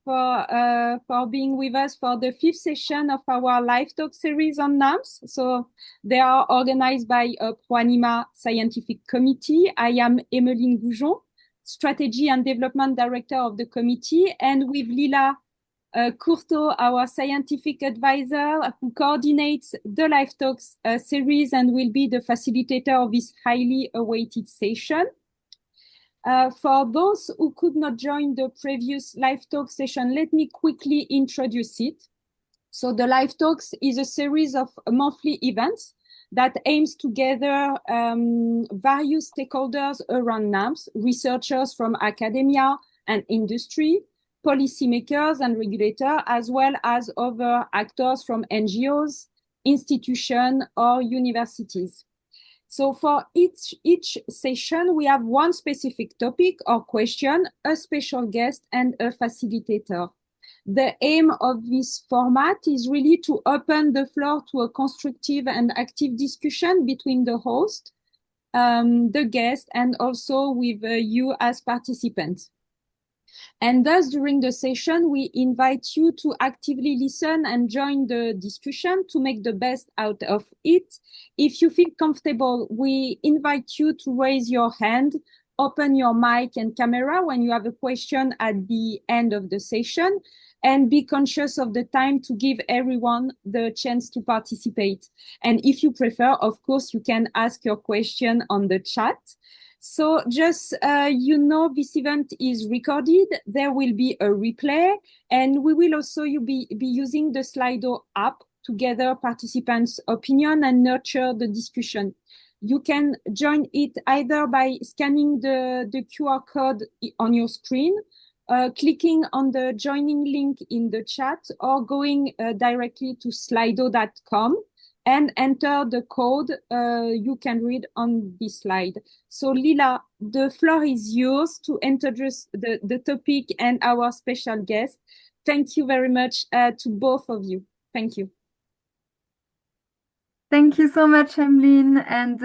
for being with us for the fifth session of our live talk series on NAMS. So they are organized by a ProAnima Scientific Committee. I am Emmeline Goujon, Strategy and Development Director of the committee, and with Lila Courteau, our scientific advisor, who coordinates the live talks series and will be the facilitator of this highly awaited session. For those who could not join the previous live talk session, let me quickly introduce it. So the live talks is a series of monthly events that aims to gather various stakeholders around NAMS, researchers from academia and industry, policymakers and regulators, as well as other actors from NGOs, institutions, or universities. So for each session, we have one specific topic or question, a special guest, and a facilitator. The aim of this format is really to open the floor to a constructive and active discussion between the host, the guest, and also with you as participants. And thus, during the session, we invite you to actively listen and join the discussion to make the best out of it. If you feel comfortable, we invite you to raise your hand, open your mic and camera when you have a question at the end of the session, and be conscious of the time to give everyone the chance to participate. And if you prefer, of course, you can ask your question on the chat. So just, this event is recorded. There will be a replay, and we will also be using the Slido app to gather participants' opinion and nurture the discussion. You can join it either by scanning the QR code on your screen, clicking on the joining link in the chat, or going directly to slido.com. and enter the code you can read on this slide. So Lila, the floor is yours to introduce the topic and our special guest. Thank you very much to both of you. Thank you. Thank you so much, Emmeline. And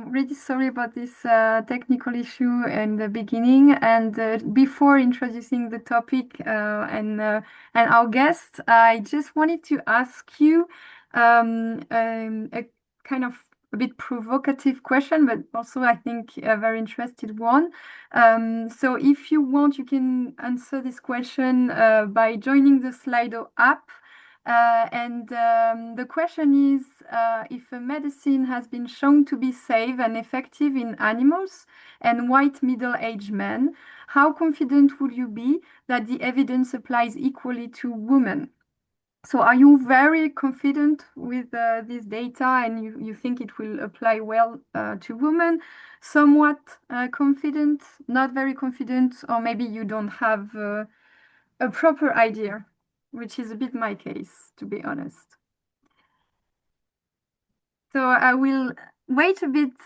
really sorry about this technical issue in the beginning. And before introducing the topic and our guest, I just wanted to ask you a kind of a bit provocative question, but also I think a very interested one. So if you want, you can answer this question by joining the Slido app. The question is, if a medicine has been shown to be safe and effective in animals and white middle-aged men, how confident would you be that the evidence applies equally to women? So are you very confident with this data and you think it will apply well to women? Somewhat confident, not very confident, or maybe you don't have a proper idea, which is a bit my case, to be honest. So I will wait a bit,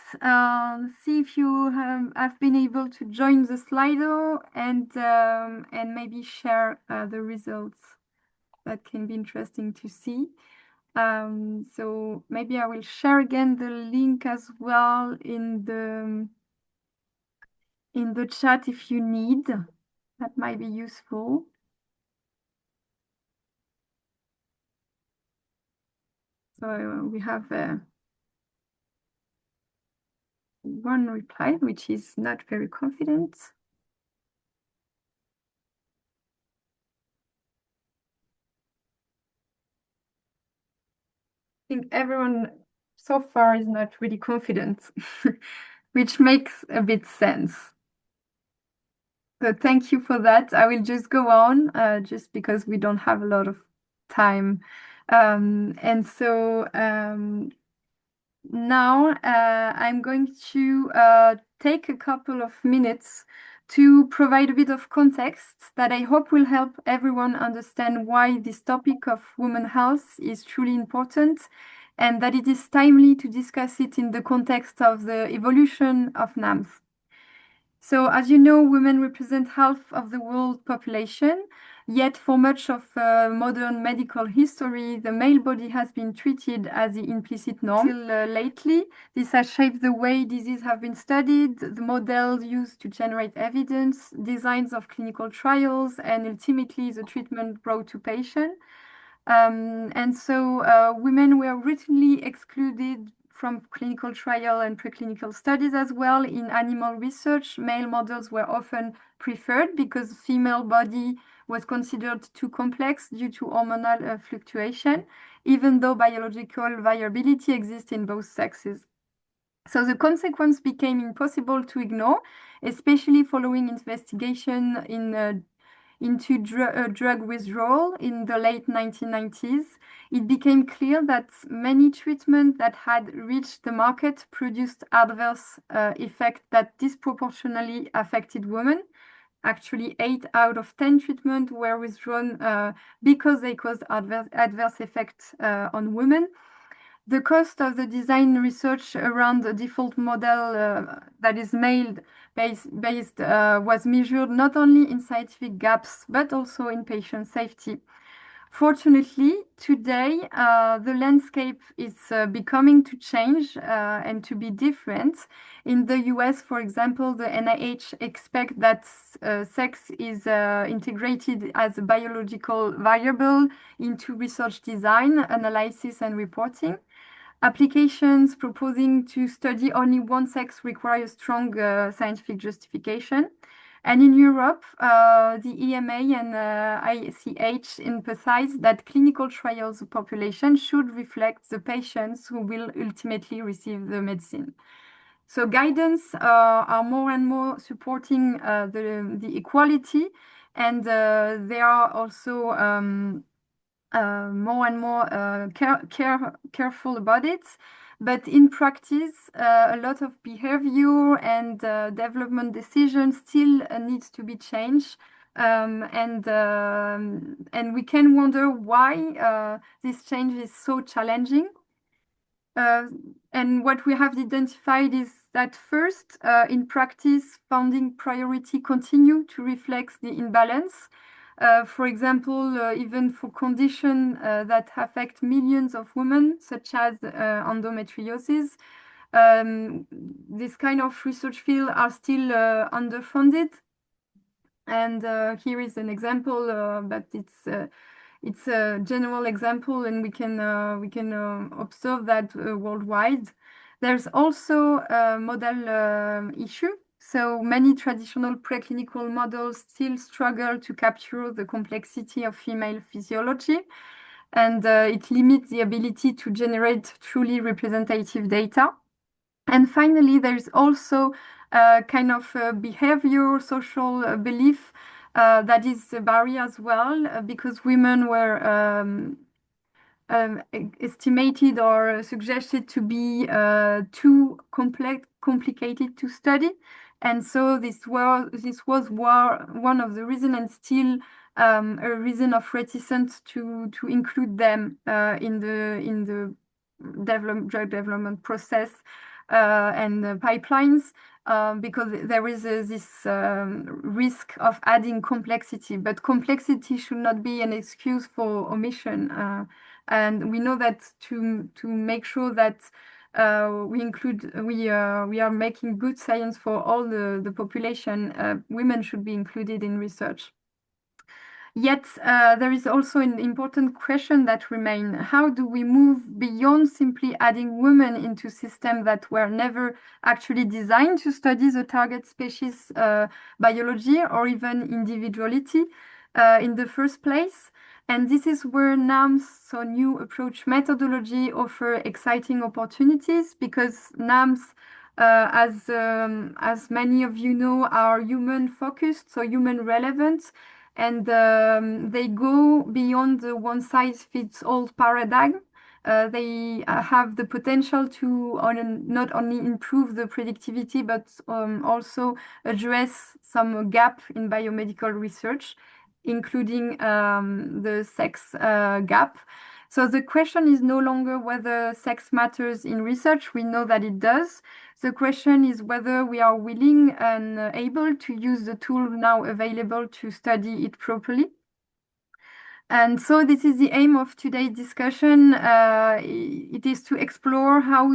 see if you have been able to join the Slido and maybe share the results. That can be interesting to see. So maybe I will share again the link as well in the chat if you need. That might be useful. So we have one reply, which is not very confident. I think everyone so far is not really confident, which makes a bit sense. So thank you for that. I will just go on, just because we don't have a lot of time. Now I'm going to take a couple of minutes to provide a bit of context that I hope will help everyone understand why this topic of women's health is truly important and that it is timely to discuss it in the context of the evolution of NAMS. So as you know, women represent half of the world population. Yet, for much of modern medical history, the male body has been treated as the implicit norm. Till lately, this has shaped the way diseases have been studied, the models used to generate evidence, designs of clinical trials, and ultimately the treatment brought to patients. And so women were routinely excluded from clinical trial and preclinical studies as well. In animal research, male models were often preferred because female body was considered too complex due to hormonal fluctuation, even though biological viability exists in both sexes. So the consequence became impossible to ignore, especially following investigation into drug withdrawal in the late 1990s. It became clear that many treatments that had reached the market produced adverse effects that disproportionately affected women. Actually, 8 out of 10 treatments were withdrawn because they caused adverse effects on women. The cost of the design research around the default model that is male-based was measured not only in scientific gaps, but also in patient safety. Fortunately, today, the landscape is becoming to change and to be different. In the US, for example, the NIH expects that sex is integrated as a biological variable into research design, analysis, and reporting. Applications proposing to study only one sex require strong scientific justification. And in Europe, the EMA and ICH emphasize that clinical trials population should reflect the patients who will ultimately receive the medicine. So guidance are more and more supporting the equality, and they are also more and more careful about it. But in practice, a lot of behavior and development decisions still needs to be changed. And we can wonder why this change is so challenging. And what we have identified is that first, in practice, funding priority continue to reflect the imbalance. For example, even for conditions that affect millions of women, such as endometriosis, this kind of research field are still underfunded. And here is an example, but it's a general example, and we can observe that worldwide. There's also a model issue. So many traditional preclinical models still struggle to capture the complexity of female physiology, and it limits the ability to generate truly representative data. And finally, there's also a kind of behavior, social belief that is a barrier as well, because women were estimated or suggested to be too complicated to study. And so this was one of the reasons, and still a reason of reticence to include them in the drug development process and pipelines, because there is this risk of adding complexity. But complexity should not be an excuse for omission. And we know that to make sure that we are making good science for all the population, women should be included in research. Yet there is also an important question that remains. How do we move beyond simply adding women into systems that were never actually designed to study the target species biology or even individuality in the first place? And this is where NAMS, so new approach methodology, offer exciting opportunities, because NAMS, as many of you know, are human focused, so human relevant. And they go beyond the one-size-fits-all paradigm. They have the potential to not only improve the predictivity, but also address some gap in biomedical research, including the sex gap. So the question is no longer whether sex matters in research. We know that it does. The question is whether we are willing and able to use the tool now available to study it properly. And so this is the aim of today's discussion. It is to explore how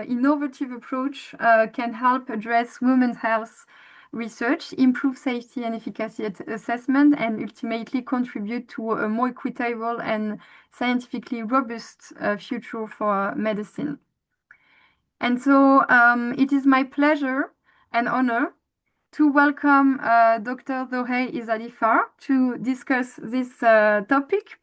innovative approach can help address women's health research, improve safety and efficacy assessment, and ultimately contribute to a more equitable and scientifically robust future for medicine. And so it is my pleasure and honor to welcome Dr. Zohei Izadifar to discuss this topic.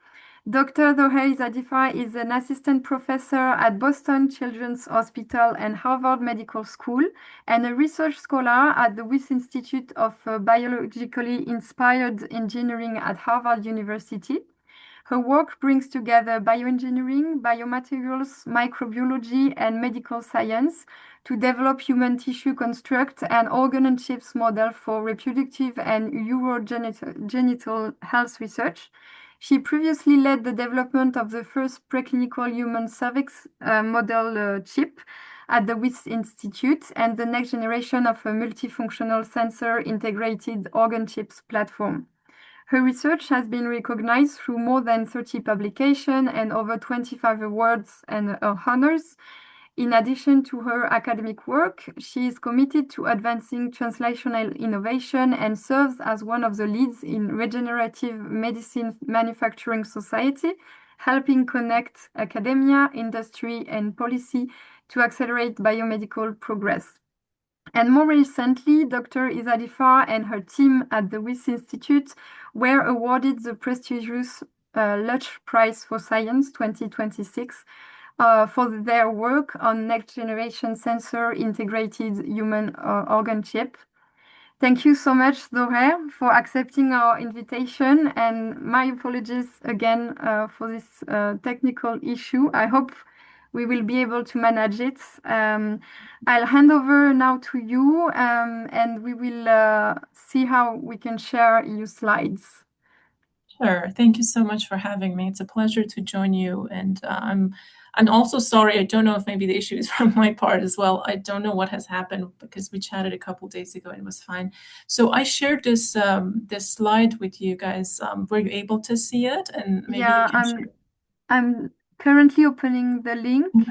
Dr. Zohei Izadifar is an assistant professor at Boston Children's Hospital and Harvard Medical School and a research scholar at the Wyss Institute of Biologically Inspired Engineering at Harvard University. Her work brings together bioengineering, biomaterials, microbiology, and medical science to develop human tissue construct and organ and chips model for reproductive and urogenital health research. She previously led the development of the first preclinical human cervix model chip at the Wyss Institute and the next generation of a multifunctional sensor integrated organ chips platform. Her research has been recognized through more than 30 publications and over 25 awards and honors. In addition to her academic work, she is committed to advancing translational innovation and serves as one of the leads in Regenerative Medicine Manufacturing Society, helping connect academia, industry, and policy to accelerate biomedical progress. And more recently, Dr. Izadifar and her team at the Wyss Institute were awarded the prestigious Lutz Prize for Science 2026 for their work on next-generation sensor integrated human organ chip. Thank you so much, Zohei, for accepting our invitation, and my apologies again for this technical issue. I hope we will be able to manage it. I'll hand over now to you, and we will see how we can share your slides. Sure. Thank you so much for having me. It's a pleasure to join you. And I'm also sorry. I don't know if maybe the issue is from my part as well. I don't know what has happened because we chatted a couple of days ago and it was fine. So I shared this this slide with you guys. Were you able to see it? And maybe yeah, you can share. I'm currently opening the link. Okay.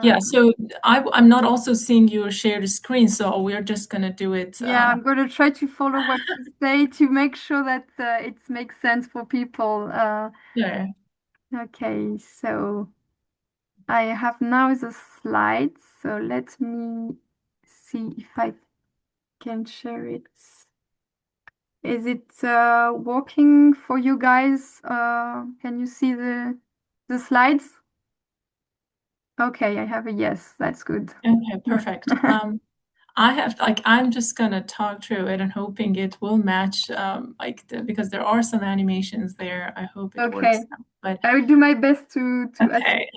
Yeah, so I'm not also seeing you share the screen, so we're just going to do it. Yeah, I'm going to try to follow what you say to make sure that it makes sense for people. Yeah. Okay, so I have now the slides, so let me see if I can share it. Is it working for you guys? Can you see the slides? Okay, I have a yes. That's good. Okay, perfect. I'm just gonna talk through it and hoping it will match because there are some animations there. I hope it works Okay. out. But I will do my best to okay.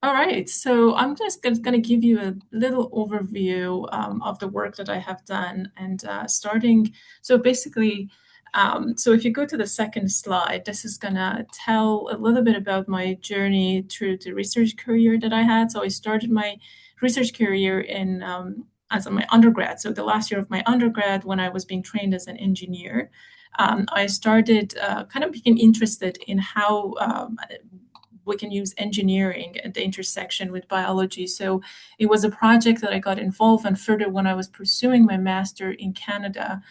All right, so I'm just going to give you a little overview of the work that I have done and starting. So basically, so if you go to the second slide, this is going to tell a little bit about my journey through the research career that I had. So I started my research career in as my undergrad. So the last year of my undergrad, when I was being trained as an engineer, I started kind of became interested in how we can use engineering at the intersection with biology. So it was a project that I got involved in further when I was pursuing my master in Canada,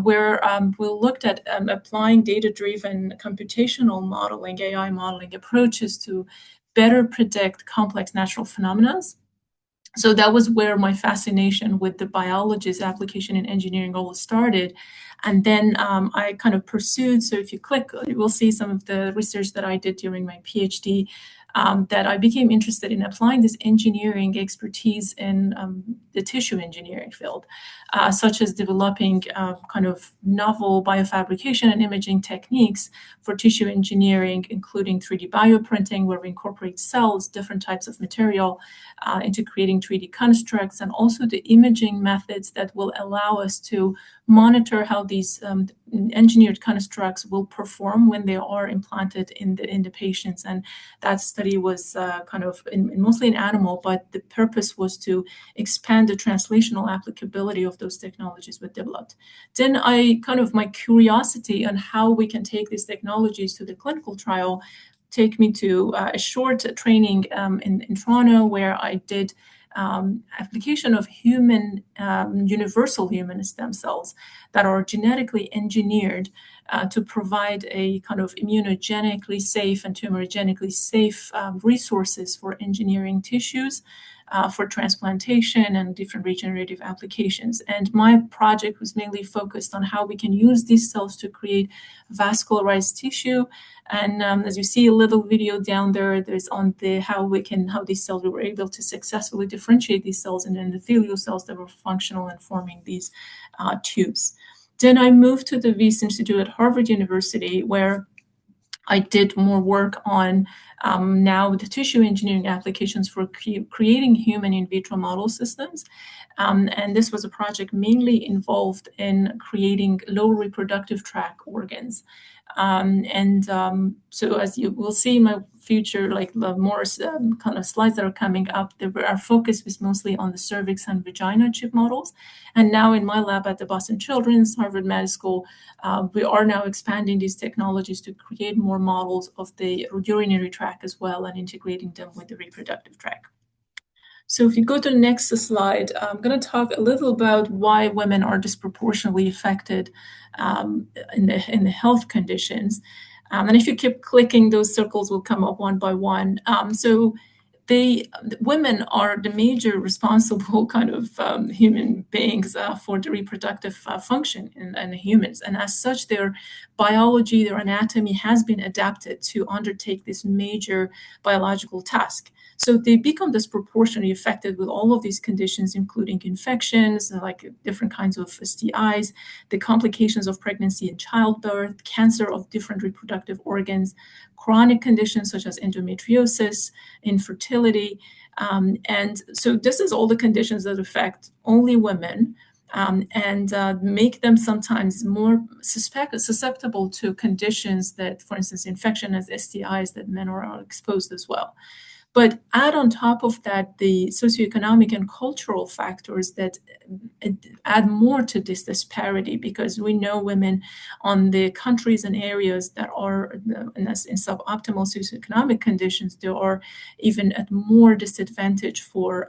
where we looked at applying data-driven computational modeling, AI modeling approaches to better predict complex natural phenomena. So that was where my fascination with the biologist application in engineering all started. And then I kind of pursued, so if you click, you will see some of the research that I did during my PhD, that I became interested in applying this engineering expertise in the tissue engineering field, such as developing kind of novel biofabrication and imaging techniques for tissue engineering, including 3D bioprinting, where we incorporate cells, different types of material into creating 3D constructs, and also the imaging methods that will allow us to monitor how these engineered constructs will perform when they are implanted in the patients. And that study was mostly in animal, but the purpose was to expand the translational applicability of those technologies we developed. Then my curiosity on how we can take these technologies to the clinical trial take me to a short training in Toronto, where I did application of universal human stem cells that are genetically engineered to provide a kind of immunogenically safe and tumorigenically safe resources for engineering tissues for transplantation and different regenerative applications. And my project was mainly focused on how we can use these cells to create vascularized tissue. And as you see a little video down there, there's on how these cells, we were able to successfully differentiate these cells into endothelial cells that were functional in forming these tubes. Then I moved to the Wyss Institute at Harvard University, where I did more work on now the tissue engineering applications for creating human in vitro model systems. And this was a project mainly involved in creating low reproductive tract organs. So as you will see in my future, like the more kind of slides that are coming up, our focus was mostly on the cervix and vagina chip models. And now in my lab at the Boston Children's, Harvard Med School, we are now expanding these technologies to create more models of the urinary tract as well, and integrating them with the reproductive tract. So if you go to the next slide, I'm going to talk a little about why women are disproportionately affected in the health conditions. And if you keep clicking, those circles will come up one by one. So the women are the major responsible kind of human beings for the reproductive function in humans. And as such, their biology, their anatomy has been adapted to undertake this major biological task. So they become disproportionately affected with all of these conditions, including infections, like different kinds of STIs, the complications of pregnancy and childbirth, cancer of different reproductive organs, chronic conditions such as endometriosis, infertility. And so this is all the conditions that affect only women and make them sometimes more susceptible to conditions that, for instance, infection as STIs, that men are exposed as well. But add on top of that the socioeconomic and cultural factors that add more to this disparity, because we know women on the countries and areas that are in suboptimal socioeconomic conditions, they are even at more disadvantage for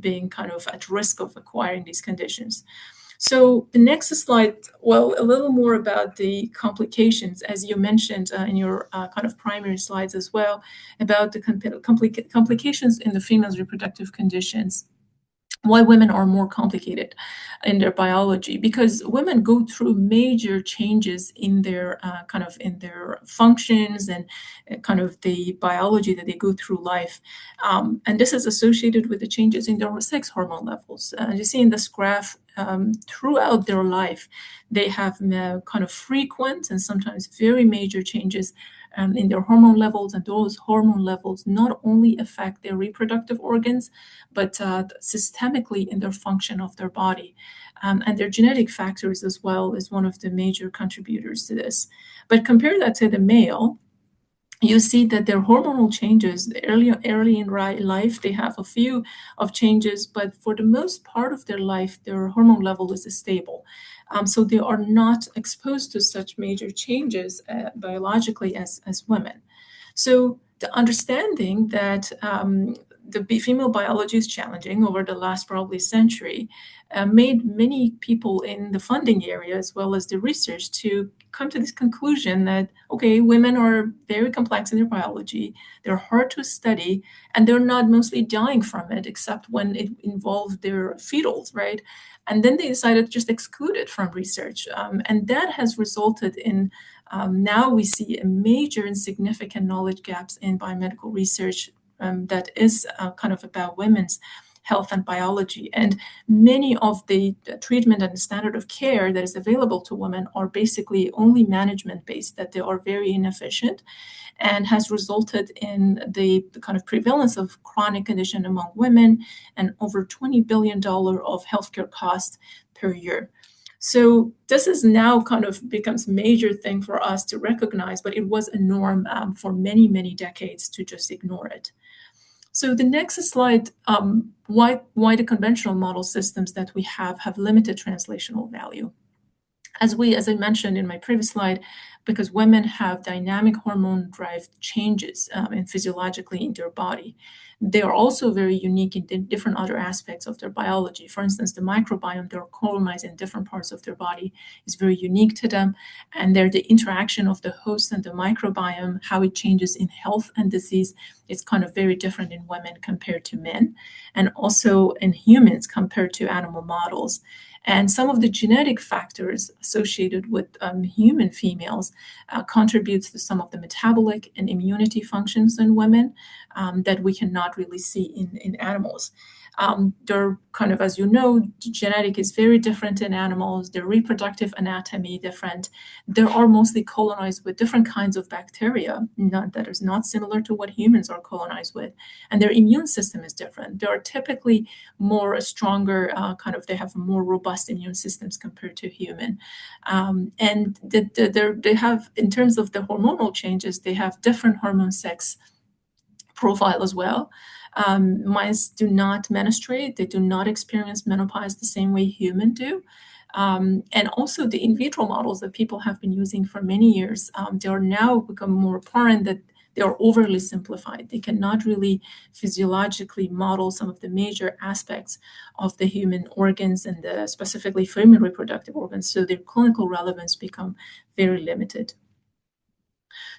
being kind of at risk of acquiring these conditions. So the next slide, well, a little more about the complications, as you mentioned in your kind of primary slides as well, about the complications in the female's reproductive conditions. Why women are more complicated in their biology, because women go through major changes in their in their functions and kind of the biology that they go through life, and this is associated with the changes in their sex hormone levels. You see in this graph, throughout their life, they have kind of frequent and sometimes very major changes in their hormone levels, and those hormone levels not only affect their reproductive organs, but systemically in their function of their body. And their genetic factors as well is one of the major contributors to this. But compare that to the male, you see that their hormonal changes early in life, they have a few of changes, but for the most part of their life, their hormone level is stable. So they are not exposed to such major changes biologically as women. So the understanding that the female biology is challenging over the last probably century made many people in the funding area as well as the research to come to this conclusion that, okay, women are very complex in their biology, they're hard to study, and they're not mostly dying from it except when it involved their fetals, right? And then they decided to just exclude it from research. And that has resulted in now we see a major and significant knowledge gaps in biomedical research that is kind of about women's health and biology. And many of the treatment and the standard of care that is available to women are basically only management-based, that they are very inefficient, and has resulted in the kind of prevalence of chronic condition among women and over $20 billion of healthcare costs per year. So this is now kind of becomes a major thing for us to recognize, but it was a norm for many, many decades to just ignore it. So the next slide, why the conventional model systems that we have limited translational value. As I mentioned in my previous slide, because women have dynamic hormone-derived changes and physiologically in their body, they are also very unique in different other aspects of their biology. For instance, the microbiome they're colonized in different parts of their body is very unique to them, and the interaction of the host and the microbiome, how it changes in health and disease, is kind of very different in women compared to men, and also in humans compared to animal models. And some of the genetic factors associated with human females contributes to some of the metabolic and immunity functions in women that we cannot really see in animals. They're kind of, as you know, genetic is very different in animals. Their reproductive anatomy different. They are mostly colonized with different kinds of bacteria that is not similar to what humans are colonized with. And their immune system is different. They are typically more stronger, they have more robust immune systems compared to human. And they have, in terms of the hormonal changes, they have different hormone sex profile as well. Mice do not menstruate. They do not experience menopause the same way humans do. And also the in vitro models that people have been using for many years, they are now become more apparent that they are overly simplified. They cannot really physiologically model some of the major aspects of the human organs and specifically female reproductive organs. So their clinical relevance become very limited.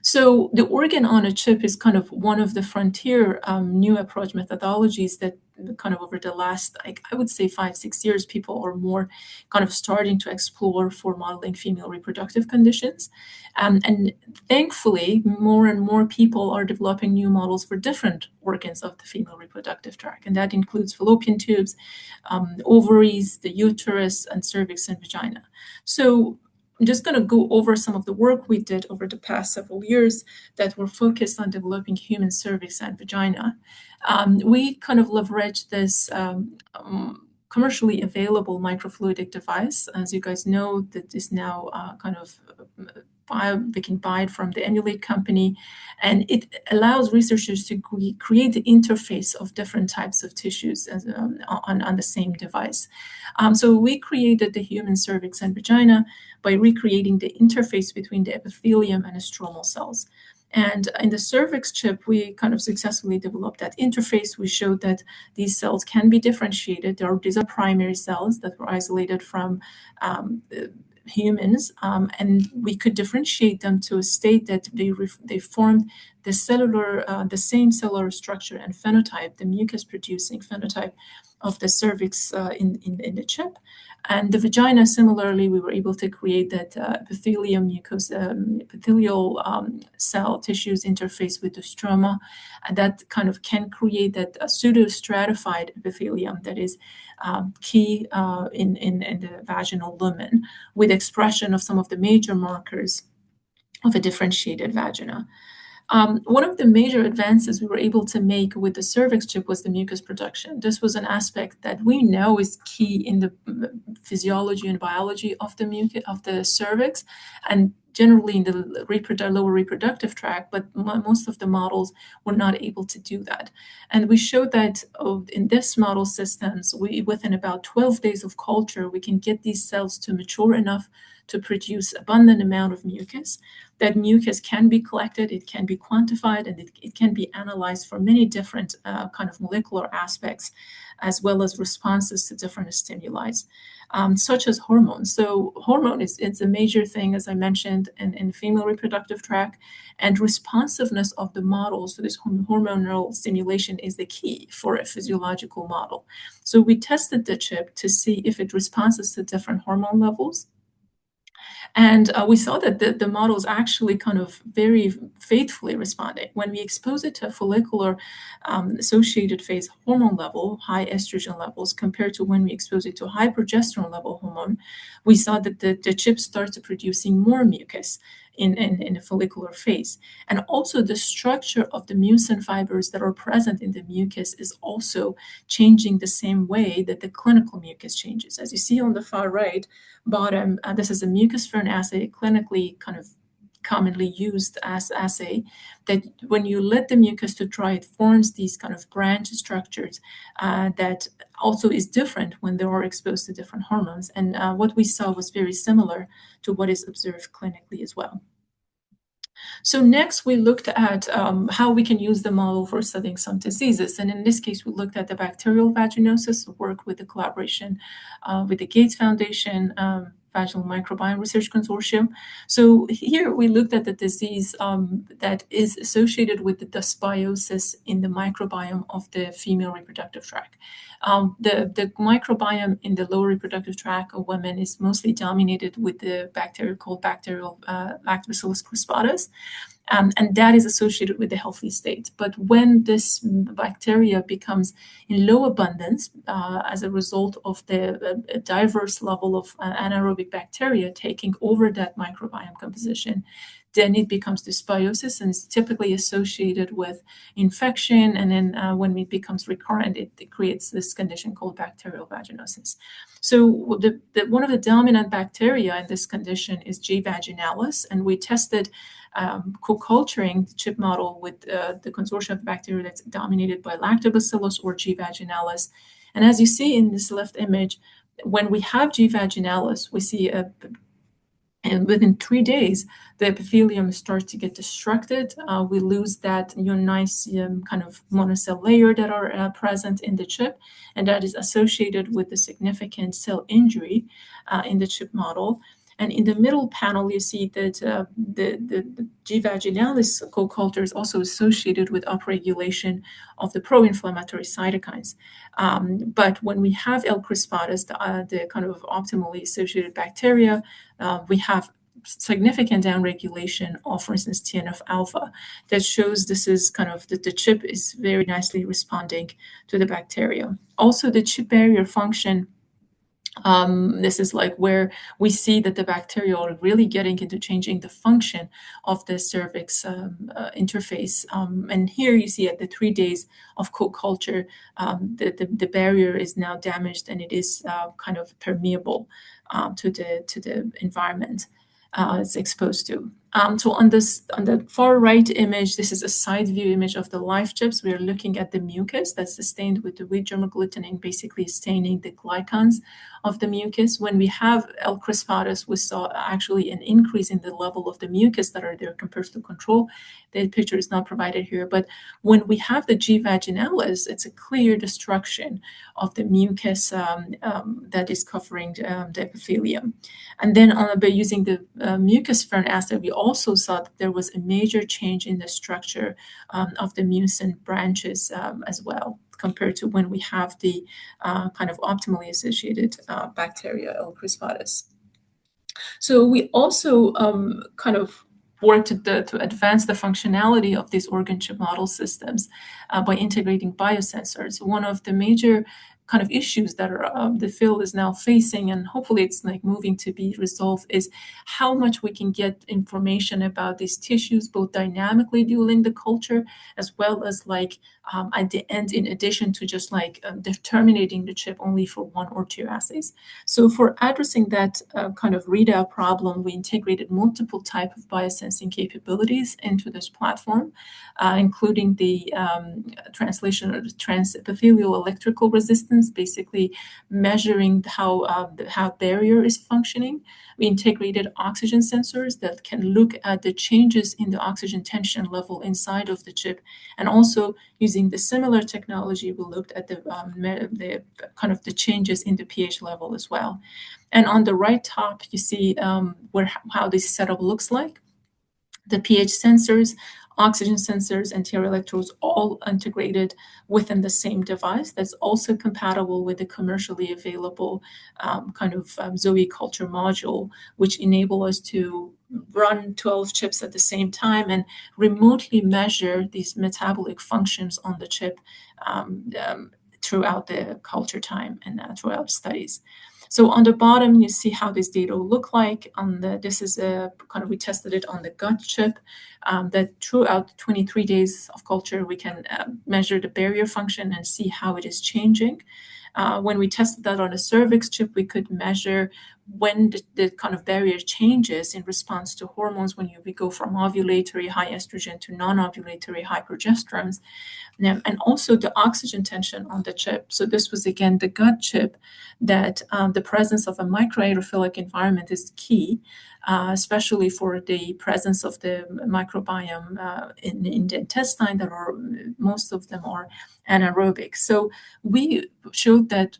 So the organ on a chip is kind of one of the frontier new approach methodologies that kind of over the last, I would say 5-6 years, people are more kind of starting to explore for modeling female reproductive conditions. And thankfully, more and more people are developing new models for different organs of the female reproductive tract. And that includes fallopian tubes, ovaries, the uterus, and cervix and vagina. So I'm just going to go over some of the work we did over the past several years that were focused on developing human cervix and vagina. We kind of leveraged this commercially available microfluidic device. As you guys know, that is now we can buy it from the Emulate company, and it allows researchers to create the interface of different types of tissues on the same device. So we created the human cervix and vagina by recreating the interface between the epithelium and the stromal cells. And in the cervix chip, we kind of successfully developed that interface. We showed that these cells can be differentiated. These are primary cells that were isolated from humans, and we could differentiate them to a state that they formed the same cellular structure and phenotype, the mucus-producing phenotype of the cervix in the chip. And the vagina, similarly, we were able to create that epithelial cell tissues interface with the stroma, and that kind of can create that pseudo-stratified epithelium that is key in the vaginal lumen, with expression of some of the major markers of a differentiated vagina. One of the major advances we were able to make with the cervix chip was the mucus production. This was an aspect that we know is key in the physiology and biology of the cervix, and generally in the lower reproductive tract, but most of the models were not able to do that. And we showed that in this model systems, within about 12 days of culture, we can get these cells to mature enough to produce abundant amount of mucus. That mucus can be collected, it can be quantified, and it can be analyzed for many different kind of molecular aspects, as well as responses to different stimuli, such as hormones. So hormone it's a major thing, as I mentioned, in female reproductive tract, and responsiveness of the model. So this hormonal stimulation is the key for a physiological model. So we tested the chip to see if it responds to different hormone levels. And we saw that the models actually kind of very faithfully responded. When we expose it to a follicular associated phase hormone level, high estrogen levels, compared to when we expose it to a high progesterone level hormone, we saw that the chip starts producing more mucus in the follicular phase. And also the structure of the mucin fibers that are present in the mucus is also changing the same way that the clinical mucus changes. As you see on the far right bottom, this is a mucus fern assay, clinically kind of commonly used as assay, that when you let the mucus to dry, it forms these kind of branch structures that also is different when they are exposed to different hormones. And what we saw was very similar to what is observed clinically as well. So next, we looked at how we can use the model for studying some diseases. And in this case, we looked at the bacterial vaginosis, work with the collaboration with the Gates Foundation, Vaginal Microbiome Research Consortium. So here we looked at the disease that is associated with the dysbiosis in the microbiome of the female reproductive tract. The microbiome in the lower reproductive tract of women is mostly dominated with the bacteria called bacterial Lactobacillus crispatus. And that is associated with the healthy state. But when this bacteria becomes in low abundance as a result of the diverse level of anaerobic bacteria taking over that microbiome composition, then it becomes dysbiosis and is typically associated with infection. And then when it becomes recurrent, it creates this condition called bacterial vaginosis. So one of the dominant bacteria in this condition is G. vaginalis, and we tested co-culturing the chip model with the consortium of bacteria that's dominated by lactobacillus or G. vaginalis. And as you see in this left image, when we have G. vaginalis, we see and within 3 days, the epithelium starts to get destructed. We lose that nice kind of monocell layer that are present in the chip, and that is associated with the significant cell injury in the chip model. And in the middle panel, you see that the G. vaginalis co-culture is also associated with upregulation of the pro-inflammatory cytokines. But when we have L. crispatus, the kind of optimally associated bacteria, we have significant downregulation of, for instance, TNF alpha that shows this is kind of the chip is very nicely responding to the bacteria. Also, the chip barrier function. This is like where we see that the bacteria are really getting into changing the function of the cervix interface. And here you see at the 3 days of co-culture, the barrier is now damaged and it is kind of permeable to the environment it's exposed to. So on the far right image, this is a side view image of the live chips. We are looking at the mucus that's stained with the wheat germ agglutinin, basically staining the glycans of the mucus. When we have L. crispatus, we saw actually an increase in the level of the mucus that are there compared to control. The picture is not provided here, but when we have the G. vaginalis, it's a clear destruction of the mucus that is covering the epithelium. And then by using the mucus fern assay, we also saw that there was a major change in the structure of the mucin branches as well, compared to when we have the kind of optimally associated bacteria, L. crispatus. So we also kind of worked to advance the functionality of these organ chip model systems by integrating biosensors. One of the major kind of issues that the field is now facing, and hopefully it's like moving to be resolved, is how much we can get information about these tissues, both dynamically during the culture, as well as like at the end, in addition to just like determining the chip only for 1 or 2 assays. So for addressing that kind of readout problem, we integrated multiple type of biosensing capabilities into this platform, including the translation of the transepithelial electrical resistance, basically measuring how barrier is functioning. We integrated oxygen sensors that can look at the changes in the oxygen tension level inside of the chip, and also using the similar technology, we looked at the kind of the changes in the pH level as well. And on the right top, you see how this setup looks like. The pH sensors, oxygen sensors, and TR electrodes all integrated within the same device that's also compatible with the commercially available kind of Zoe culture module, which enable us to run 12 chips at the same time and remotely measure these metabolic functions on the chip throughout the culture time and throughout studies. So on the bottom, you see how this data will look like. This is a kind of, we tested it on the gut chip, that throughout 23 days of culture, we can measure the barrier function and see how it is changing. When we tested that on a cervix chip, we could measure when the kind of barrier changes in response to hormones when we go from ovulatory high estrogen to non-ovulatory high progesterones. And also the oxygen tension on the chip. So this was, again, the gut chip, that the presence of a microaerophilic environment is key, especially for the presence of the microbiome in the intestine, that are, most of them are anaerobic. So we showed that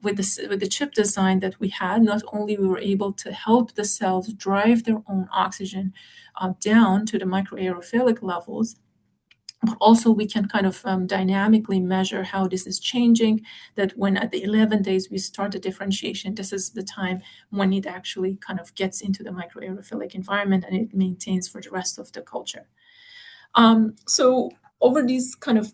with the chip design that we had, not only we were able to help the cells drive their own oxygen down to the microaerophilic levels, but also we can kind of dynamically measure how this is changing, that when at the 11 days we start the differentiation, this is the time when it actually kind of gets into the microaerophilic environment and it maintains for the rest of the culture. So over these kind of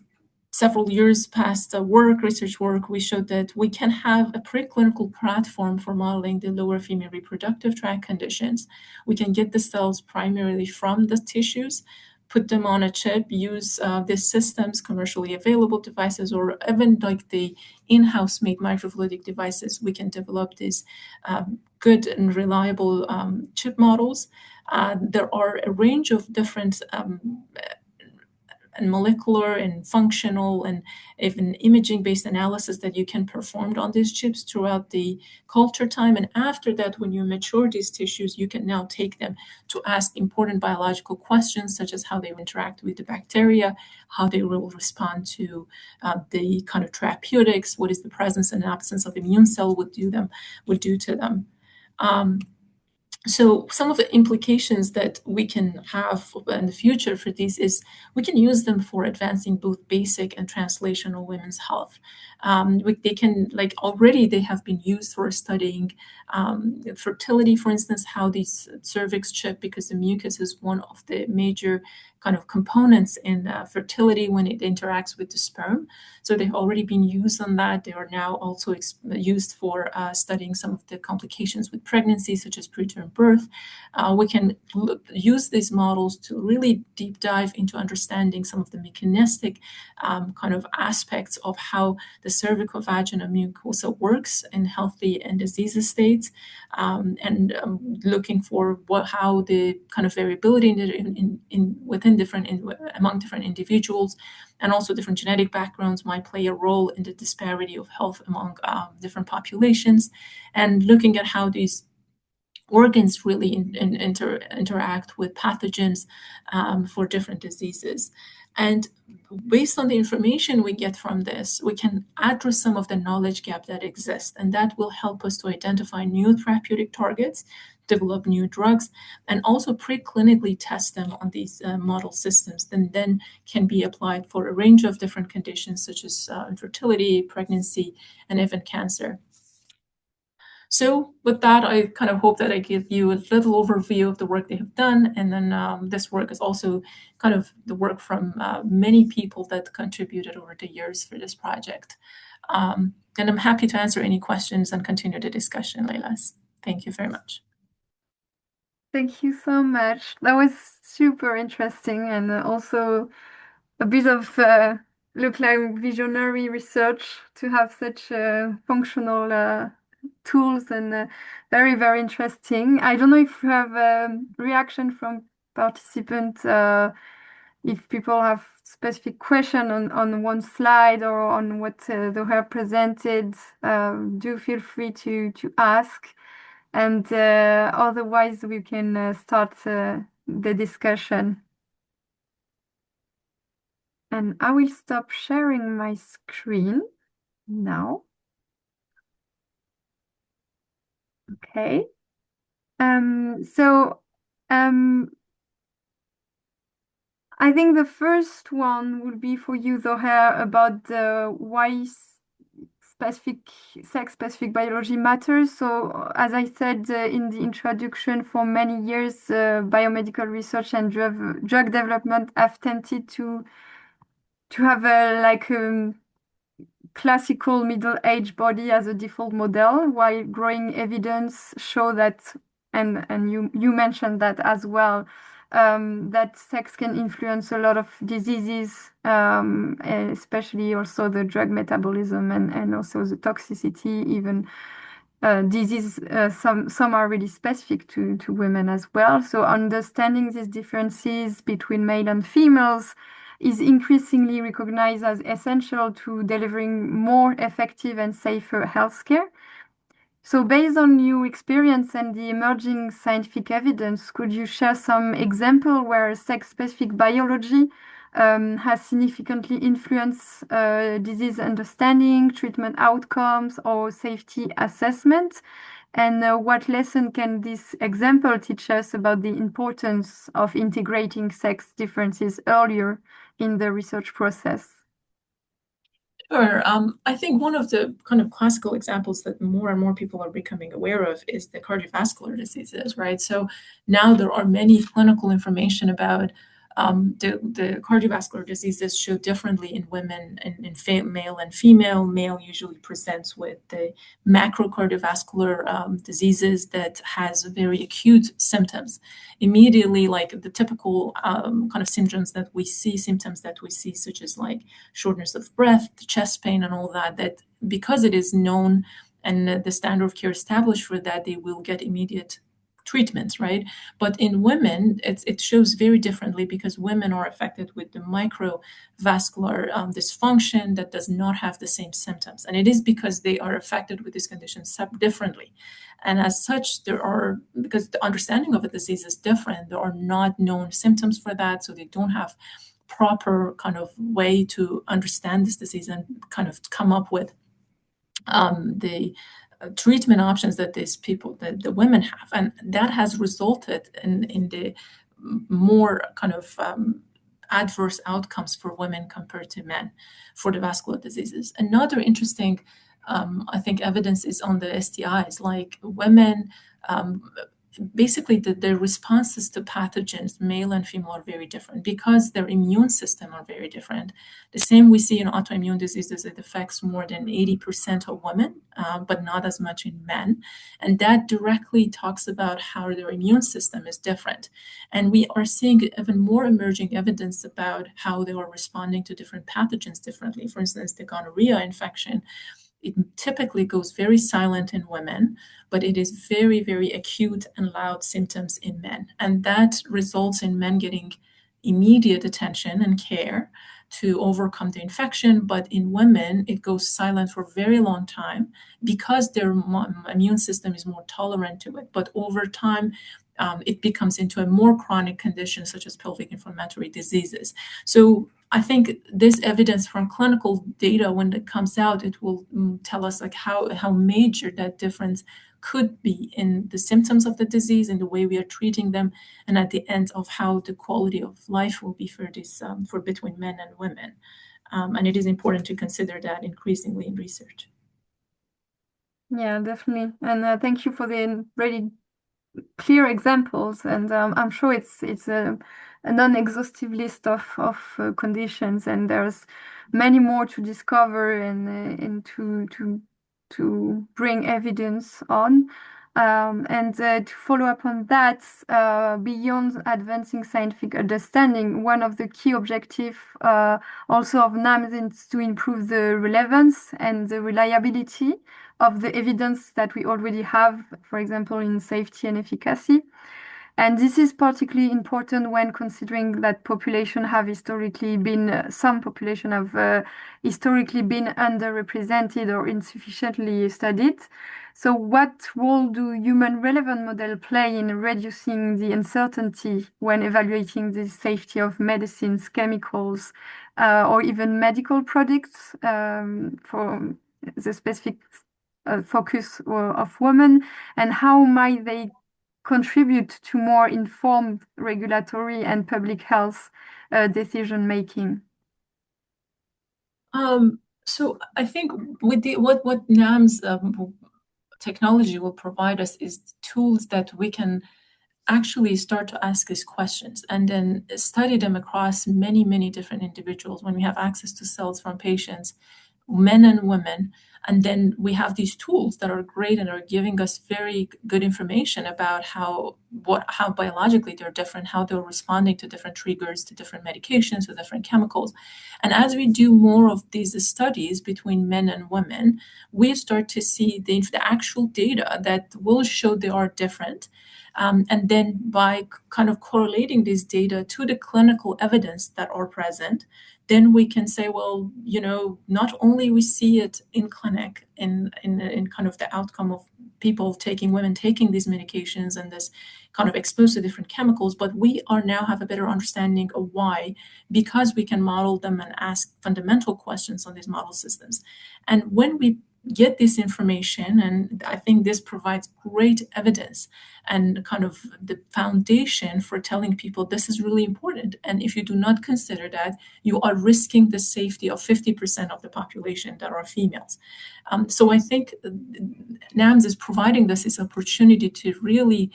several years past research work, we showed that we can have a preclinical platform for modeling the lower female reproductive tract conditions. We can get the cells primarily from the tissues, put them on a chip, use these systems, commercially available devices, or even like the in-house made microfluidic devices. We can develop these good and reliable chip models. There are a range of different and molecular and functional and even imaging-based analysis that you can perform on these chips throughout the culture time. And after that, when you mature these tissues, you can now take them to ask important biological questions, such as how they interact with the bacteria, how they will respond to the kind of therapeutics, what is the presence and absence of immune cell would do to them. So some of the implications that we can have in the future for these is we can use them for advancing both basic and translational women's health. They can, like, already they have been used for studying fertility, for instance, how these cervix chip, because the mucus is one of the major kind of components in fertility when it interacts with the sperm. So they've already been used on that. They are now also used for studying some of the complications with pregnancy, such as preterm birth. We can use these models to really deep dive into understanding some of the mechanistic kind of aspects of how the cervicovaginal mucosa works in healthy and disease states, and looking for how the kind of variability among different individuals, and also different genetic backgrounds might play a role in the disparity of health among different populations, and looking at how these organs really interact with pathogens for different diseases. And based on the information we get from this, we can address some of the knowledge gap that exists, and that will help us to identify new therapeutic targets, develop new drugs, and also preclinically test them on these model systems, and then can be applied for a range of different conditions such as infertility, pregnancy, and even cancer. So with that, I kind of hope that I give you a little overview of the work they have done. And then this work is also kind of the work from many people that contributed over the years for this project. And I'm happy to answer any questions and continue the discussion, Leilas. Thank you very much. Thank you so much. That was super interesting, and also a bit of look like visionary research to have such functional tools, and very, very interesting. I don't know if you have a reaction from participants, if people have specific question on one slide or on what they have presented, do feel free to ask. And otherwise, we can start the discussion. And I will stop sharing my screen now. Okay. I think the first one would be for you, Zoher, about why sex-specific biology matters. So, as I said in the introduction, for many years, biomedical research and drug development have tended to have classical middle-aged body as a default model, while growing evidence show that, and you mentioned that as well, that sex can influence a lot of diseases, especially also the drug metabolism and also the toxicity, even disease. Some are really specific to women as well. So understanding these differences between male and females is increasingly recognized as essential to delivering more effective and safer healthcare. So based on your experience and the emerging scientific evidence, could you share some example where sex-specific biology has significantly influenced disease understanding, treatment outcomes, or safety assessment? And what lesson can this example teach us about the importance of integrating sex differences earlier in the research process? Sure. I think one of the kind of classical examples that more and more people are becoming aware of is the cardiovascular diseases, right? So now there are many clinical information about the cardiovascular diseases show differently in women and in male and female. Male usually presents with the macrocardiovascular diseases that has very acute symptoms. Immediately, like the typical kind of symptoms that we see, such as like shortness of breath, chest pain, and all that, that because it is known and the standard of care established for that, they will get immediate treatments, right? But in women, it shows very differently because women are affected with the microvascular dysfunction that does not have the same symptoms. And it is because they are affected with these conditions differently. And as such, because the understanding of a disease is different, there are not known symptoms for that. So they don't have proper kind of way to understand this disease and kind of come up with the treatment options that the women have, and that has resulted in the more kind of adverse outcomes for women compared to men for the vascular diseases. Another interesting, I think, evidence is on the STIs. Like women, basically the responses to pathogens, male and female, are very different because their immune system are very different. The same we see in autoimmune diseases, it affects more than 80% of women, but not as much in men. And that directly talks about how their immune system is different. And we are seeing even more emerging evidence about how they are responding to different pathogens differently. For instance, the gonorrhea infection, it typically goes very silent in women, but it is very, very acute and loud symptoms in men. And that results in men getting immediate attention and care to overcome the infection. But in women, it goes silent for a very long time because their immune system is more tolerant to it. But over time, it becomes into a more chronic condition, such as pelvic inflammatory diseases. So I think this evidence from clinical data, when it comes out, it will tell us like how major that difference could be in the symptoms of the disease and the way we are treating them, and at the end of how the quality of life will be for this for between men and women. And it is important to consider that increasingly in research. Yeah, definitely. And thank you for the really clear examples. And I'm sure it's a non-exhaustive list of conditions, and there's many more to discover and to bring evidence on. And to follow up on that, beyond advancing scientific understanding, one of the key objectives also of NAMS is to improve the relevance and the reliability of the evidence that we already have, for example, in safety and efficacy. And this is particularly important when considering that some population have historically been underrepresented or insufficiently studied. So what role do human relevant models play in reducing the uncertainty when evaluating the safety of medicines, chemicals, or even medical products for the specific focus of women, and how might they contribute to more informed regulatory and public health decision making? So I think with what NAMS technology will provide us is tools that we can actually start to ask these questions and then study them across many different individuals. When we have access to cells from patients, men and women. And then we have these tools that are great and are giving us very good information about how biologically they're different, how they're responding to different triggers, to different medications, to different chemicals. And as we do more of these studies between men and women, we start to see the actual data that will show they are different. And then by kind of correlating this data to the clinical evidence that are present, then we can say, well, not only we see it in clinic in kind of the outcome of women taking these medications and this kind of exposed to different chemicals, but we are now have a better understanding of why, because we can model them and ask fundamental questions on these model systems. And when we get this information, and I think this provides great evidence and kind of the foundation for telling people this is really important. And if you do not consider that, you are risking the safety of 50% of the population that are females. So I think NAMS is providing this opportunity to really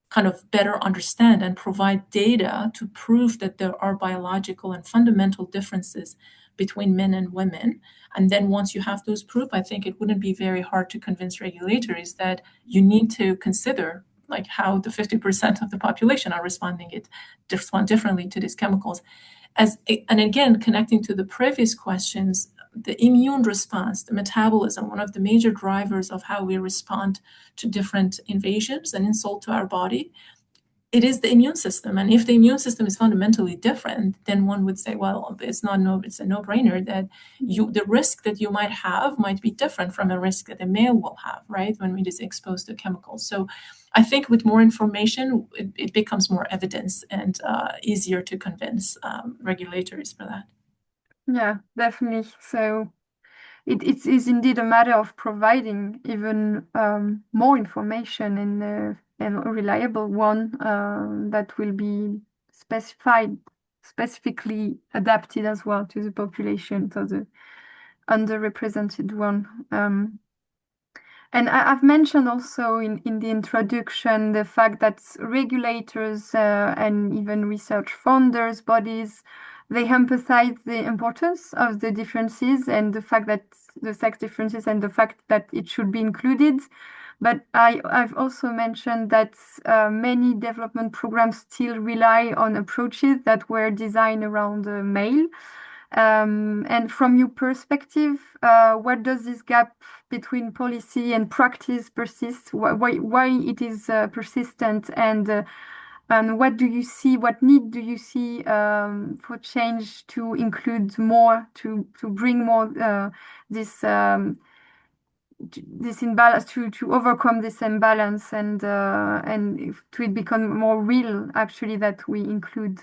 kind of better understand and provide data to prove that there are biological and fundamental differences between men and women. And then once you have those proof, I think it wouldn't be very hard to convince regulators that you need to consider like how the 50% of the population are respond differently to these chemicals. And again, connecting to the previous questions, the immune response, the metabolism, one of the major drivers of how we respond to different invasions and insult to our body, it is the immune system. And if the immune system is fundamentally different, then one would say, well, it's a no-brainer that the risk that you might have might be different from a risk that a male will have, right, when it is exposed to chemicals. So I think with more information, it becomes more evidence and easier to convince regulators for that. Yeah, definitely. So it is indeed a matter of providing even more information and a reliable one that will be specifically adapted as well to the population, so the underrepresented one. And I've mentioned also in the introduction the fact that regulators and even research funders, bodies, they emphasize the importance of the differences and the fact that the sex differences and the fact that it should be included. But I've also mentioned that many development programs still rely on approaches that were designed around male. And from your perspective, what does this gap between policy and practice persist? Why it is persistent, and what do you see? What need do you see for change to include more, to bring more this imbalance, to overcome this imbalance, and to it become more real? Actually, that we include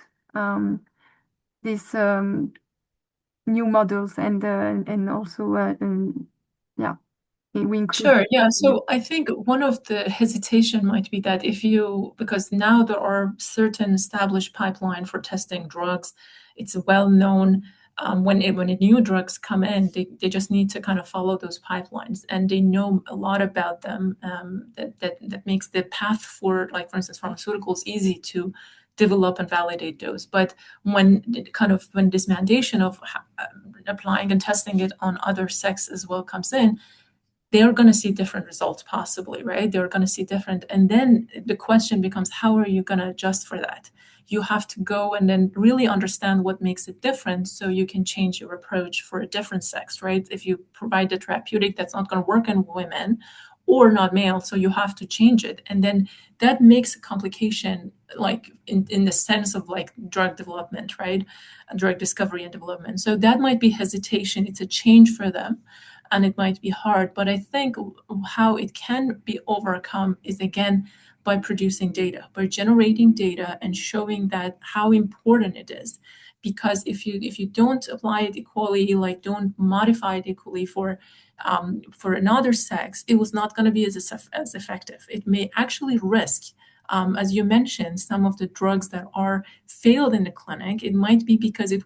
these new models and also yeah, we include. Sure, yeah. So I think one of the hesitation might be that because now there are certain established pipeline for testing drugs, it's well known when new drugs come in, they just need to kind of follow those pipelines, and they know a lot about them. That makes the path for, like, for instance, pharmaceuticals easy to develop and validate those. But when this mandation of applying and testing it on other sex as well comes in, they're going to see different results possibly, right? They're going to see different. And then the question becomes, how are you going to adjust for that? You have to go and then really understand what makes it different so you can change your approach for a different sex, right? If you provide a therapeutic that's not going to work in women or not male, so you have to change it. And then that makes a complication, like in the sense of like drug development, right? Drug discovery and development. So that might be hesitation. It's a change for them. And it might be hard, but I think how it can be overcome is, again, by producing data, by generating data and showing that how important it is. Because if you don't apply it equally, like don't modify it equally for another sex, it was not going to be as effective. It may actually risk. As you mentioned, some of the drugs that are failed in the clinic, it might be because it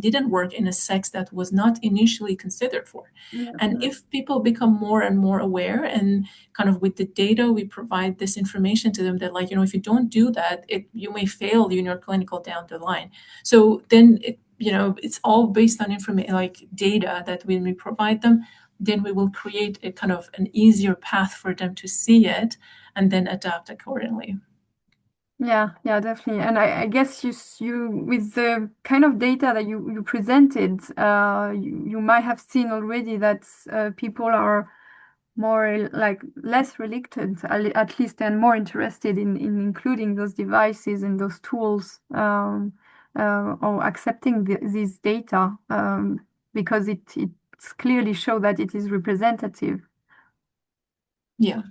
didn't work in a sex that was not initially considered for. Yeah. And if people become more and more aware, and kind of with the data, we provide this information to them that, like, if you don't do that, you may fail in your clinical down the line. So then it's all based on information, like data, that when we provide them, then we will create a kind of an easier path for them to see it and then adapt accordingly. Yeah, definitely. And I guess you with the kind of data that you presented, you might have seen already that people are more like less reluctant, at least, and more interested in including those devices and those tools, or accepting these data, because it's clearly show that it is representative. Yeah.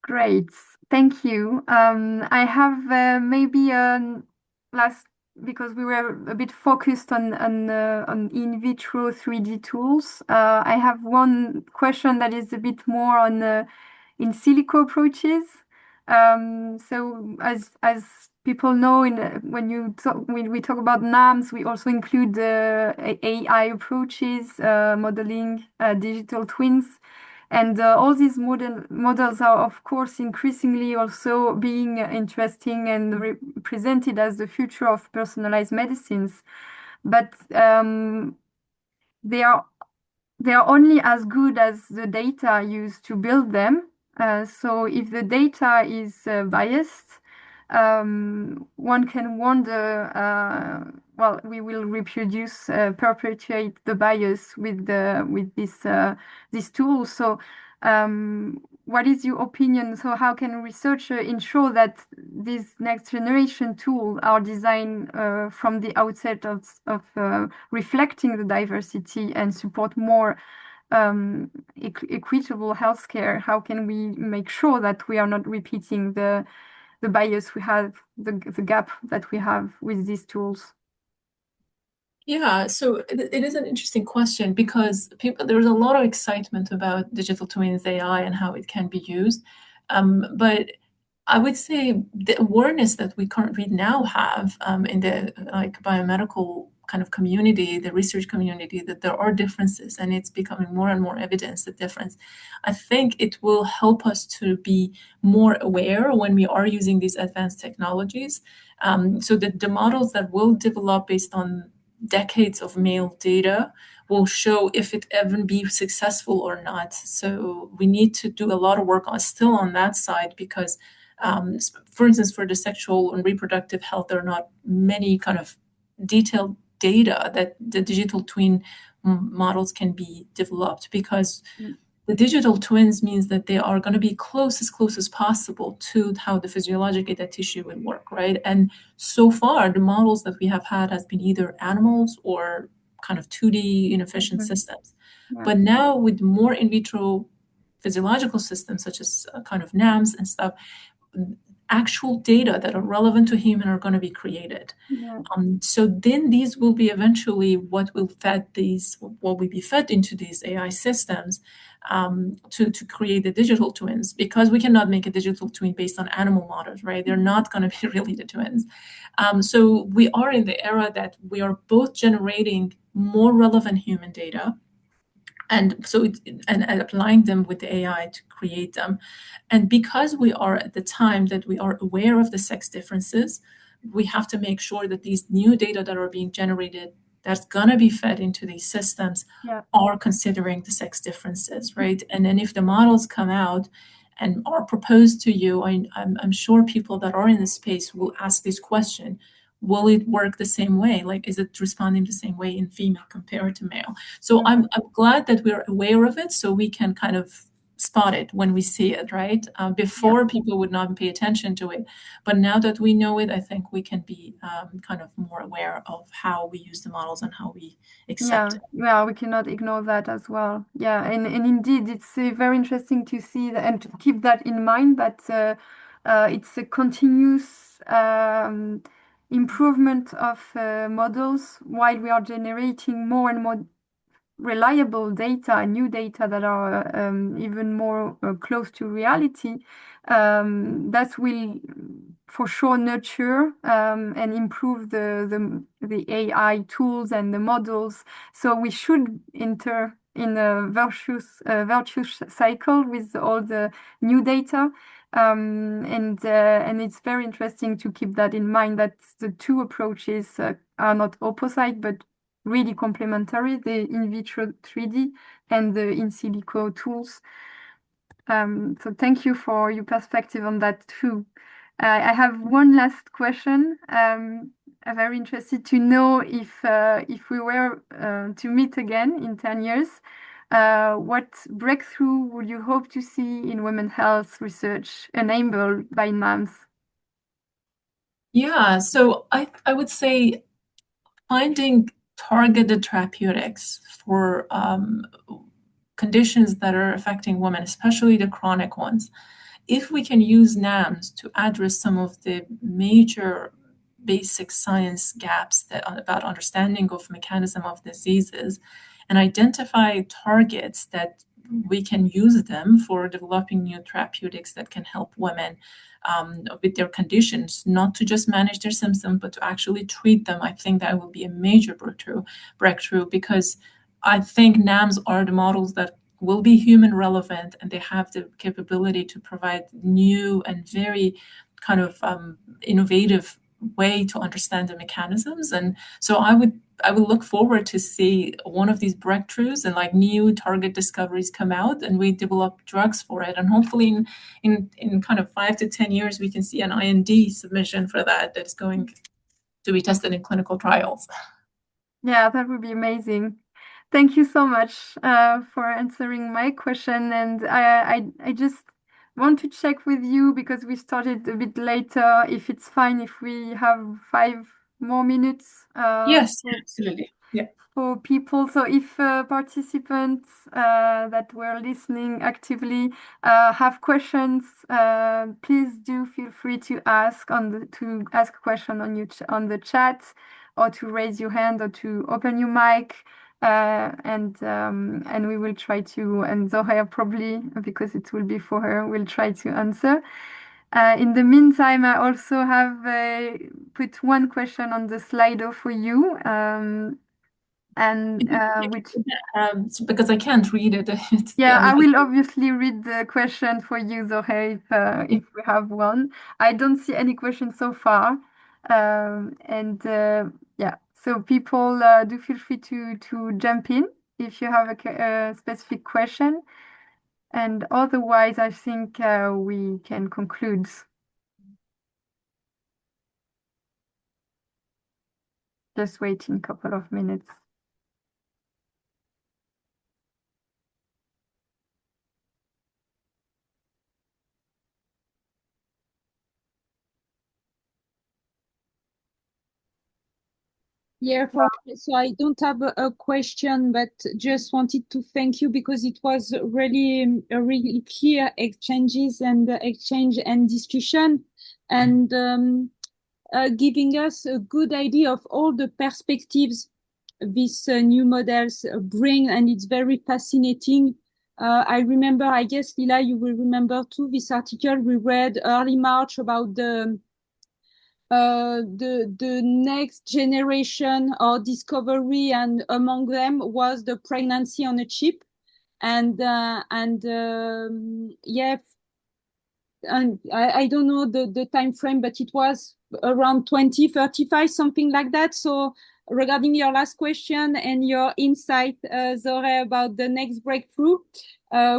Great, thank you. I have maybe a last, because we were a bit focused on in vitro 3D tools. I have one question that is a bit more on in silico approaches. So as people know, when we talk about NAMs, we also include AI approaches, modeling, digital twins. And all these models are, of course, increasingly also being interesting and presented as the future of personalized medicines. But they are only as good as the data used to build them. So if the data is biased, one can wonder, well, we will perpetuate the bias with this tool. So what is your opinion? So how can researchers ensure that these next generation tools are designed from the outset of reflecting the diversity and support more equitable healthcare? How can we make sure that we are not repeating the bias we have, the gap that we have with these tools? Yeah, so it is an interesting question, because there's a lot of excitement about digital twins, AI, and how it can be used. But I would say the awareness that we currently now have in the biomedical kind of community, the research community, that there are differences, and it's becoming more and more evidence the difference. I think it will help us to be more aware when we are using these advanced technologies. So that the models that will develop based on decades of male data will show if it even be successful or not. So we need to do a lot of work still on that side, because for instance, for the sexual and reproductive health, there are not many kind of detailed data that the digital twin models can be developed, because the digital twins means that they are going to be close as possible to how the physiological data tissue would work, right? And so far, the models that we have had has been either animals or kind of 2D inefficient systems. Yeah. But now with more in vitro physiological systems, such as kind of NAMs and stuff, actual data that are relevant to human are going to be created. Yeah. So then these will be eventually what will be fed into these AI systems to create the digital twins, because we cannot make a digital twin based on animal models, right? They're not going to be really the twins. So we are in the era that we are both generating more relevant human data, and applying them with the AI to create them. And because we are at the time that we are aware of the sex differences, we have to make sure that these new data that are being generated, that's going to be fed into these systems, are considering the sex differences, right? And then if the models come out and are proposed to you, I'm sure people that are in the space will ask this question: will it work the same way? Like, is it responding the same way in female compared to male? So I'm glad that we're aware of it, so we can kind of spot it when we see it, right? Before, people would not pay attention to it. But now that we know it, I think we can be kind of more aware of how we use the models and how we accept it. Yeah, we cannot ignore that as well. Yeah, and indeed, it's very interesting to see that, and to keep that in mind, that it's a continuous improvement of models, while we are generating more and more reliable data, new data that are even more close to reality. That will for sure nurture and improve the AI tools and the models. So we should in a virtuous cycle with all the new data. And it's very interesting to keep that in mind, that the two approaches are not opposite, but really complementary, the in vitro 3D and the in silico tools. So thank you for your perspective on that too. I have one last question. I'm very interested to know if we were to meet again in 10 years, what breakthrough would you hope to see in women's health research enabled by NAMS? Yeah, so I would say finding targeted therapeutics for conditions that are affecting women, especially the chronic ones. If we can use NAMS to address some of the major basic science gaps about understanding of mechanism of diseases and identify targets that we can use them for developing new therapeutics that can help women with their conditions, not to just manage their symptoms, but to actually treat them. I think that will be a major breakthrough because I think NAMs are the models that will be human relevant, and they have the capability to provide new and very kind of innovative way to understand the mechanisms. And so I would look forward to see one of these breakthroughs and like new target discoveries come out, and we develop drugs for it. And hopefully in kind of 5 to 10 years, we can see an IND submission for that's going to be tested in clinical trials. Yeah, that would be amazing. Thank you so much for answering my question. And I just want to check with you, because we started a bit later, if it's fine if we have 5 more minutes. Yes, absolutely. Yeah. For people. So if participants that were listening actively have questions, please do feel free to ask a question on the chat, or to raise your hand, or to open your mic, and we will try to, and Zohar probably, because it will be for her, will try to answer. In the meantime, I also have put one question on the Slido for you. Which because I can't read it. yeah, I will obviously read the question for you, Zohar, if we have one. I don't see any questions so far, yeah. So people do feel free to jump in if you have a specific question, and otherwise, I think we can conclude. Just waiting a couple of minutes. Yeah, so I don't have a question, but just wanted to thank you, because it was really a really clear exchanges and exchange and discussion, and giving us a good idea of all the perspectives these new models bring, and it's very fascinating. I remember, I guess, Lila, you will remember too, this article we read early March about the next generation or discovery, and among them was the pregnancy on a chip, and yeah, and I don't know the time frame, but it was around 2035, something like that. So regarding your last question and your insight, Zore, about the next breakthrough,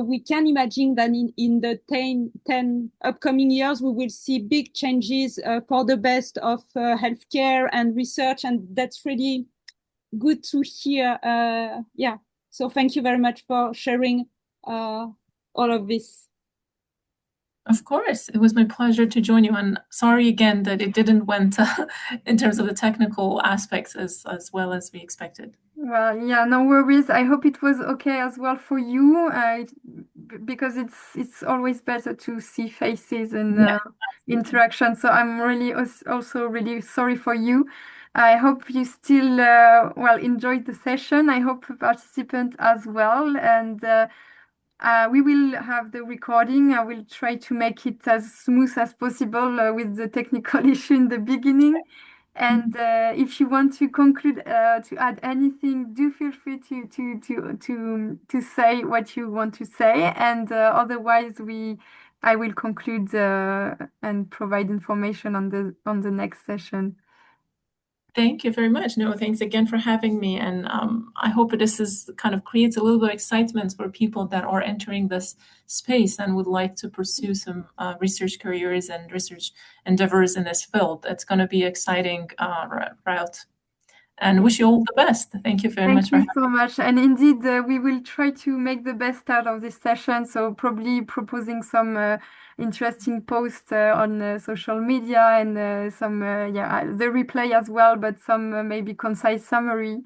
we can imagine that in the 10 upcoming years, we will see big changes for the best of healthcare and research. And that's really good to hear. Yeah. So thank you very much for sharing all of this. Of course, it was my pleasure to join you, and sorry again that it didn't went in terms of the technical aspects as well as we expected. Well, yeah, no worries. I hope it was okay as well for you, because it's always better to see faces and interaction. So I'm really also really sorry for you. I hope you still enjoyed the session. I hope participants as well, and we will have the recording. I will try to make it as smooth as possible with the technical issue in the beginning. And if you want to conclude, to add anything, do feel free to say what you want to say. And otherwise, I will conclude and provide information on the next session. Thank you very much. No, thanks again for having me. And I hope this is kind of creates a little bit of excitement for people that are entering this space and would like to pursue some research careers and research endeavors in this field. It's going to be an exciting route. And wish you all the best. Thank you very much for Thank you so much. And indeed, we will try to make the best out of this session. So probably proposing some interesting posts on social media and some, the replay as well, but some maybe concise summary.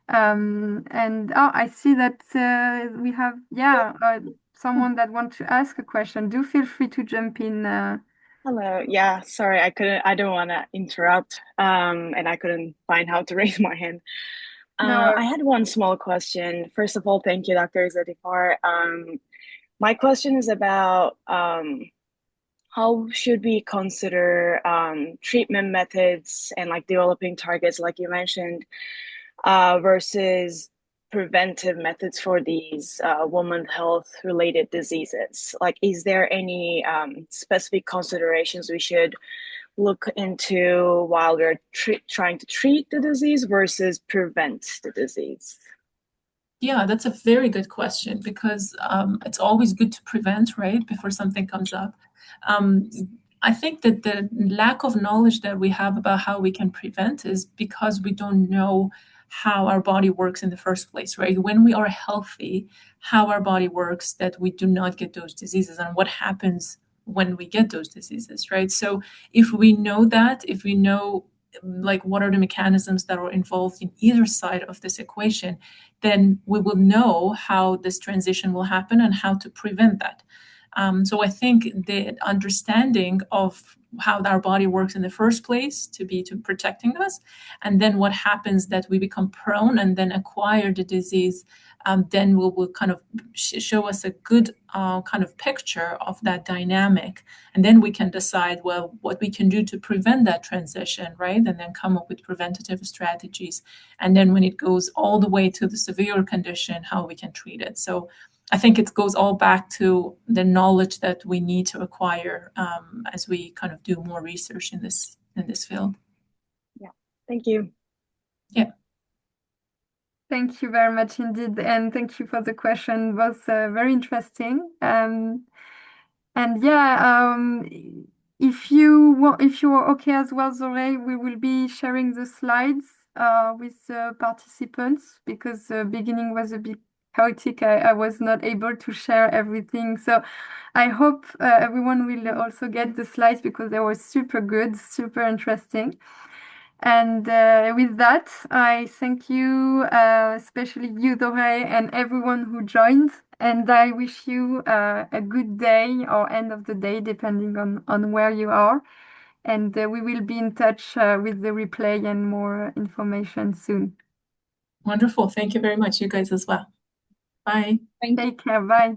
And I see that we have, someone that wants to ask a question. Do feel free to jump in. Hello. Yeah, sorry, I don't want to interrupt, and I couldn't find how to raise my hand. No. I had one small question. First of all, thank you, Dr. Zadifar. My question is about how should we consider treatment methods and like developing targets, like you mentioned, versus preventive methods for these women health related diseases? Like, is there any specific considerations we should look into while we're trying to treat the disease versus prevent the disease? Yeah, that's a very good question because it's always good to prevent, right, before something comes up. I think that the lack of knowledge that we have about how we can prevent is because we don't know how our body works in the first place, right? When we are healthy, how our body works, that we do not get those diseases, and what happens when we get those diseases, right? So if we know that, if we know like what are the mechanisms that are involved in either side of this equation, then we will know how this transition will happen and how to prevent that. So I think the understanding of how our body works in the first place to protecting us, and then what happens that we become prone and then acquire the disease, then will kind of show us a good kind of picture of that dynamic. And then we can decide, well, what we can do to prevent that transition, right? And then come up with preventative strategies. And then when it goes all the way to the severe condition, how we can treat it. So I think it goes all back to the knowledge that we need to acquire as we kind of do more research in this field. Yeah, thank you. Yeah. Thank you very much indeed, and thank you for the question. It was very interesting. If you are okay as well, Zoe, we will be sharing the slides with the participants because the beginning was a bit chaotic. I was not able to share everything, so I hope everyone will also get the slides because they were super good, super interesting. And with that, I thank you, especially you, Dore, and everyone who joined. And I wish you a good day or end of the day, depending on where you are. And we will be in touch with the replay and more information soon. Wonderful. Thank you very much. You guys as well. Bye. Take care. Bye.